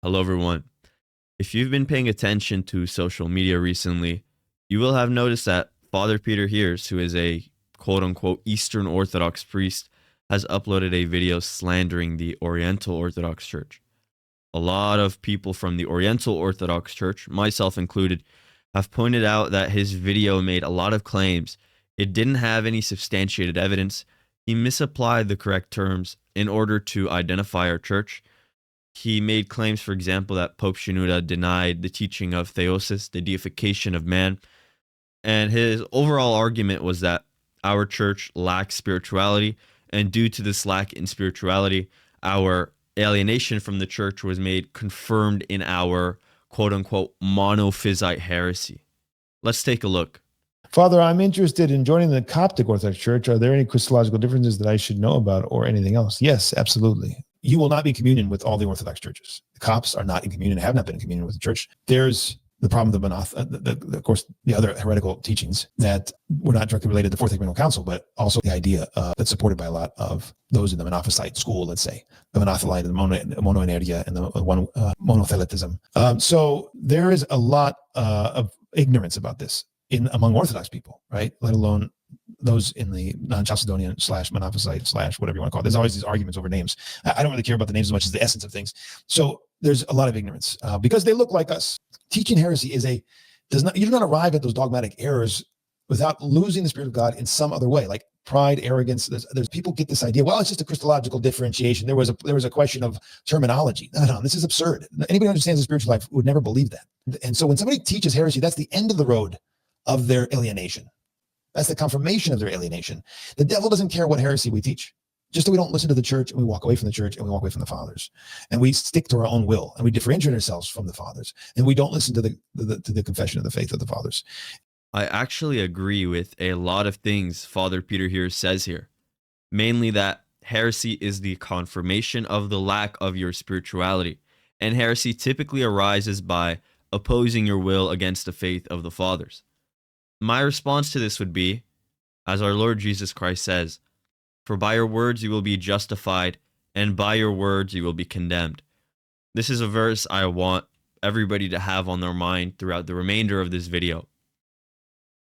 Hello, everyone. If you've been paying attention to social media recently, you will have noticed that Father Peter Heers, who is a quote unquote Eastern Orthodox priest, has uploaded a video slandering the Oriental Orthodox Church. A lot of people from the Oriental Orthodox Church, myself included, have pointed out that his video made a lot of claims. It didn't have any substantiated evidence. He misapplied the correct terms in order to identify our church. He made claims, for example, that Pope Shenouda denied the teaching of Theosis, the deification of man. And his overall argument was that our church lacks spirituality. And due to this lack in spirituality, our alienation from the church was made confirmed in our quote unquote monophysite heresy. Let's take a look. Father, I'm interested in joining the Coptic Orthodox Church. Are there any christological differences that I should know about or anything else? Yes, absolutely. You will not be in communion with all the Orthodox churches. The Copts are not in communion, have not been in communion with the church. There's the problem of the of course, the other heretical teachings that were not directly related to the Fourth Ecumenical Council, but also the idea that's supported by a lot of those in the monophysite school, let's say, the monophysite, the monoenergia, and the monothelitism. So there is a lot of ignorance about this among Orthodox people, right? Let alone those in the non-Chalcedonian / monophysite / whatever you want to call it. There's always these arguments over names. I don't really care about the names as much as the essence of things. So there's a lot of ignorance because they look like us. Teaching heresy you do not arrive at those dogmatic errors without losing the Spirit of God in some other way, like pride, arrogance. There's people get this idea, well, it's just a Christological differentiation. There was a question of terminology. No, this is absurd. Anybody who understands the spiritual life would never believe that. And so when somebody teaches heresy, that's the end of the road of their alienation. That's the confirmation of their alienation. The devil doesn't care what heresy we teach. Just that we don't listen to the church and we walk away from the church and we walk away from the fathers. And we stick to our own will and we differentiate ourselves from the fathers. And we don't listen to the confession of the faith of the fathers. I actually agree with a lot of things Father Peter here says here. Mainly that heresy is the confirmation of the lack of your spirituality. And heresy typically arises by opposing your will against the faith of the fathers. My response to this would be, as our Lord Jesus Christ says, "For by your words you will be justified, and by your words you will be condemned." This is a verse I want everybody to have on their mind throughout the remainder of this video.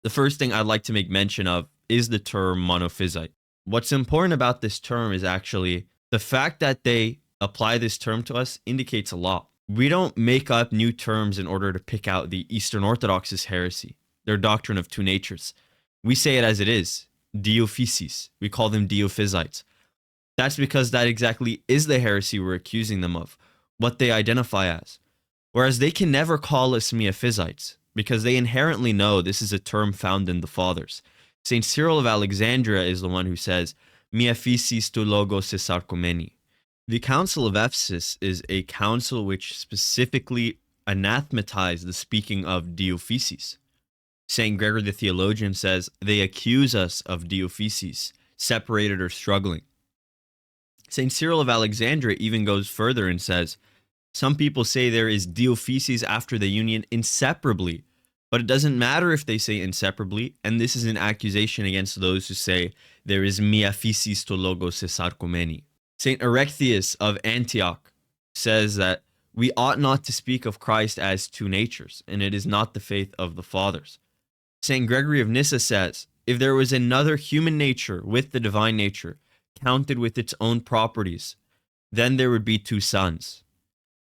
The first thing I'd like to make mention of is the term monophysite. What's important about this term is actually the fact that they apply this term to us indicates a lot. We don't make up new terms in order to pick out the Eastern Orthodox's heresy, their doctrine of two natures. We say it as it is, diophysis. We call them diophysites. That's because that exactly is the heresy we're accusing them of, what they identify as. Whereas they can never call us miaphysites, because they inherently know this is a term found in the Fathers. St. Cyril of Alexandria is the one who says, miaphysis to logos sarkomeni. The Council of Ephesus is a council which specifically anathematized the speaking of diophysis. St. Gregory the Theologian says, they accuse us of diophysis, separated or struggling. St. Cyril of Alexandria even goes further and says, some people say there is diophysis after the union inseparably, but it doesn't matter if they say inseparably, and this is an accusation against those who say there is miaphysis to logos sarkomeni. St. Erechtheus of Antioch says that we ought not to speak of Christ as two natures, and it is not the faith of the Fathers. St. Gregory of Nyssa says, if there was another human nature with the divine nature, counted with its own properties, then there would be two sons.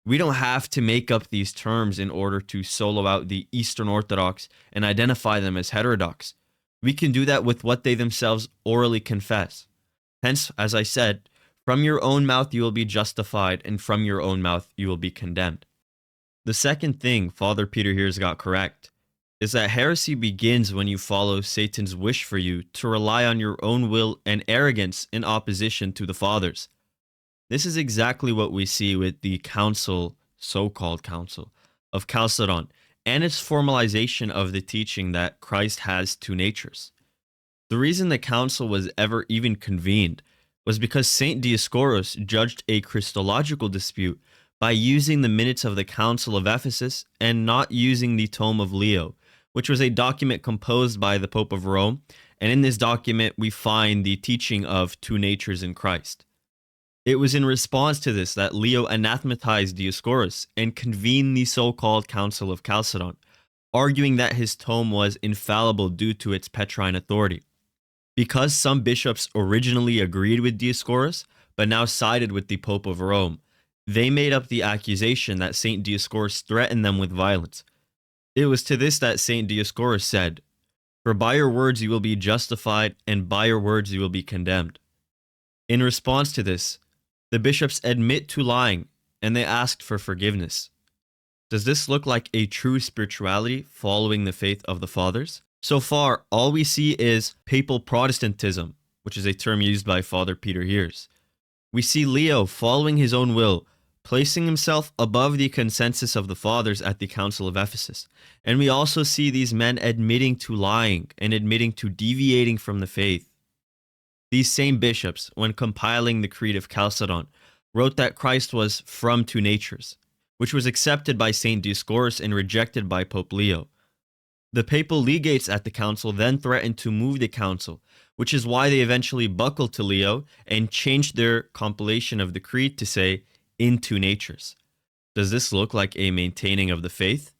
We don't have to make up these terms in order to solo out the Eastern Orthodox and identify them as heterodox. We can do that with what they themselves orally confess. Hence, as I said, from your own mouth you will be justified, and from your own mouth you will be condemned. The second thing Father Peter here has got correct is that heresy begins when you follow Satan's wish for you to rely on your own will and arrogance in opposition to the Fathers. This is exactly what we see with the council, so-called council, of Chalcedon, and its formalization of the teaching that Christ has two natures. The reason the council was ever even convened was because St. Dioscorus judged a Christological dispute by using the minutes of the Council of Ephesus and not using the Tome of Leo, which was a document composed by the Pope of Rome, and in this document we find the teaching of two natures in Christ. It was in response to this that Leo anathematized Dioscorus and convened the so-called Council of Chalcedon, arguing that his tome was infallible due to its Petrine authority. Because some bishops originally agreed with Dioscorus, but now sided with the Pope of Rome, they made up the accusation that St. Dioscorus threatened them with violence. It was to this that St. Dioscorus said, "For by your words you will be justified, and by your words you will be condemned." In response to this, the bishops admit to lying, and they asked for forgiveness. Does this look like a true spirituality following the faith of the fathers? So far, all we see is papal Protestantism, which is a term used by Father Peter Heers. We see Leo following his own will, placing himself above the consensus of the fathers at the Council of Ephesus. And we also see these men admitting to lying and admitting to deviating from the faith. These same bishops, when compiling the Creed of Chalcedon, wrote that Christ was from two natures, which was accepted by St. Dioscorus and rejected by Pope Leo. The papal legates at the council then threatened to move the council, which is why they eventually buckled to Leo and changed their compilation of the creed to say, "in two natures." Does this look like a maintaining of the faith?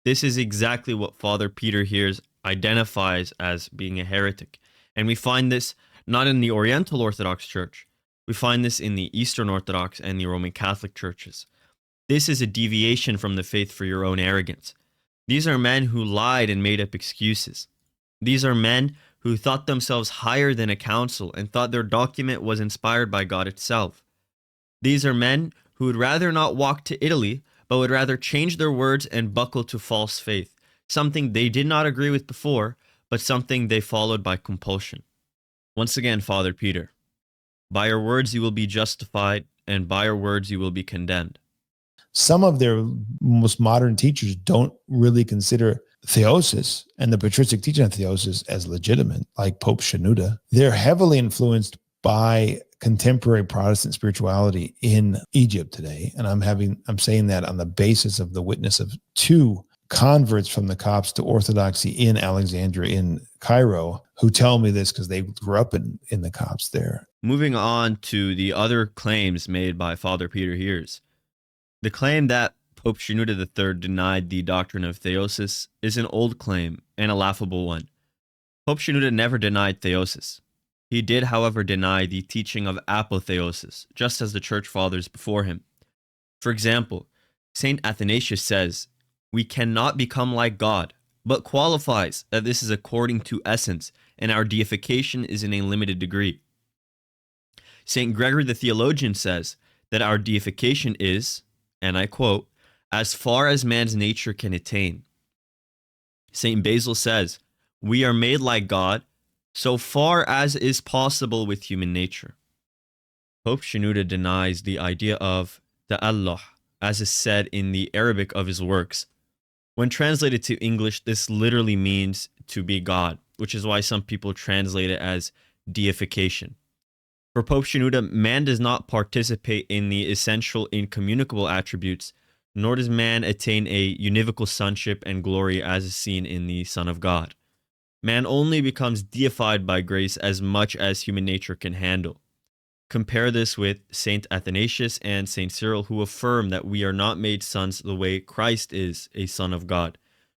This is exactly what Father Peter Heers identifies as being a heretic. And we find this not in the Oriental Orthodox Church. We find this in the Eastern Orthodox and the Roman Catholic churches. This is a deviation from the faith for your own arrogance. These are men who lied and made up excuses. These are men who thought themselves higher than a council and thought their document was inspired by God itself. These are men who would rather not walk to Italy, but would rather change their words and buckle to false faith, something they did not agree with before, but something they followed by compulsion. Once again, Father Peter, by your words you will be justified, and by your words you will be condemned. Some of their most modern teachers don't really consider Theosis and the patristic teaching of Theosis as legitimate, like Pope Shenouda. They're heavily influenced by contemporary Protestant spirituality in Egypt today. And I'm saying that on the basis of the witness of two converts from the Copts to Orthodoxy in Alexandria, in Cairo, who tell me this because they grew up in the Copts there. Moving on to the other claims made by Father Peter Heers. The claim that Pope Shenouda III denied the doctrine of Theosis is an old claim and a laughable one. Pope Shenouda never denied Theosis. He did, however, deny the teaching of apotheosis, just as the church fathers before him. For example, St. Athanasius says, "We cannot become like God," but qualifies that this is according to essence, and our deification is in a limited degree. St. Gregory the theologian says that our deification is, and I quote, "as far as man's nature can attain." St. Basil says, "We are made like God, so far as is possible with human nature." Pope Shenouda denies the idea of ta'alluh, as is said in the Arabic of his works. When translated to English, this literally means to be God, which is why some people translate it as deification. For Pope Shenouda, man does not participate in the essential incommunicable attributes, nor does man attain a univocal sonship and glory as is seen in the Son of God. Man only becomes deified by grace as much as human nature can handle. Compare this with St. Athanasius and St. Cyril, who affirm that we are not made sons the way Christ is a son of God,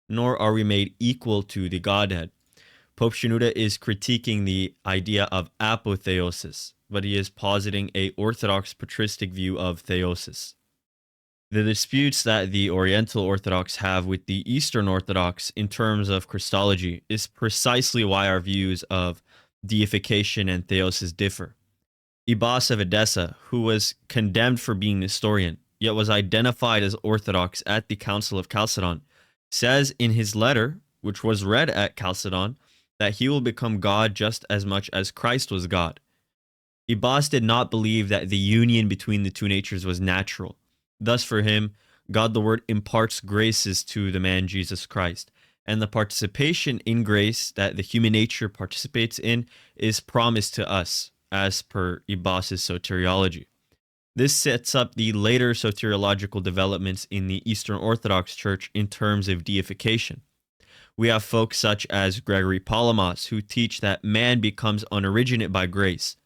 nor are we made equal to the Godhead. Pope Shenouda is critiquing the idea of apotheosis, but he is positing a Orthodox patristic view of Theosis. The disputes that the Oriental Orthodox have with the Eastern Orthodox in terms of Christology is precisely why our views of deification and theosis differ. Ibas of Edessa, who was condemned for being Nestorian, yet was identified as Orthodox at the Council of Chalcedon, says in his letter, which was read at Chalcedon, that he will become God just as much as Christ was God. Ibas did not believe that the union between the two natures was natural. Thus, for him, God the Word imparts graces to the man Jesus Christ, and the participation in grace that the human nature participates in is promised to us, as per Ibas's soteriology. This sets up the later soteriological developments in the Eastern Orthodox Church in terms of deification. We have folks such as Gregory Palamas, who teach that man becomes unoriginate by grace.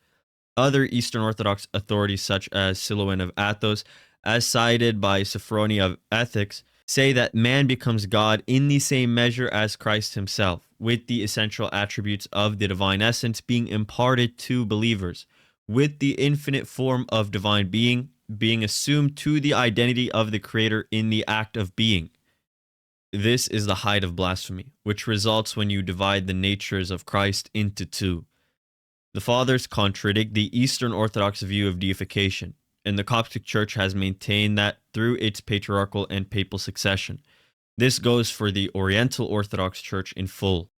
Other Eastern Orthodox authorities, such as Silouan of Athos, as cited by Sophrony of Ethics, say that man becomes God in the same measure as Christ himself, with the essential attributes of the divine essence being imparted to believers, with the infinite form of divine being assumed to the identity of the Creator in the act of being. This is the height of blasphemy, which results when you divide the natures of Christ into two. The Fathers contradict the Eastern Orthodox view of deification, and the Coptic Church has maintained that through its patriarchal and papal succession. This goes for the Oriental Orthodox Church in full.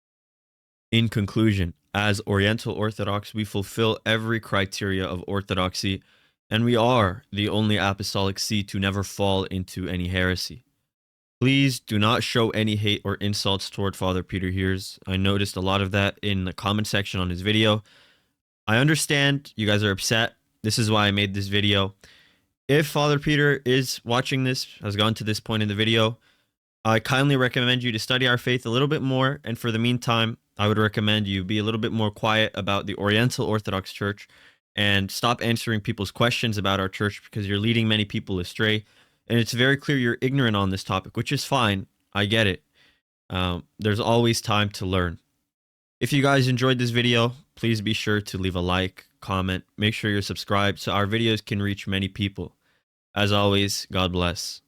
In conclusion, as Oriental Orthodox, we fulfill every criteria of orthodoxy, and we are the only apostolic see to never fall into any heresy. Please do not show any hate or insults toward Father Peter Hears. I noticed a lot of that in the comment section on his video. I understand you guys are upset. This is why I made this video. If Father Peter is watching this, has gone to this point in the video, I kindly recommend you to study our faith a little bit more. And for the meantime, I would recommend you be a little bit more quiet about the Oriental Orthodox Church and stop answering people's questions about our church, because you're leading many people astray. And it's very clear you're ignorant on this topic, which is fine. I get it. There's always time to learn. If you guys enjoyed this video, please be sure to leave a like, comment, make sure you're subscribed so our videos can reach many people. As always, God bless.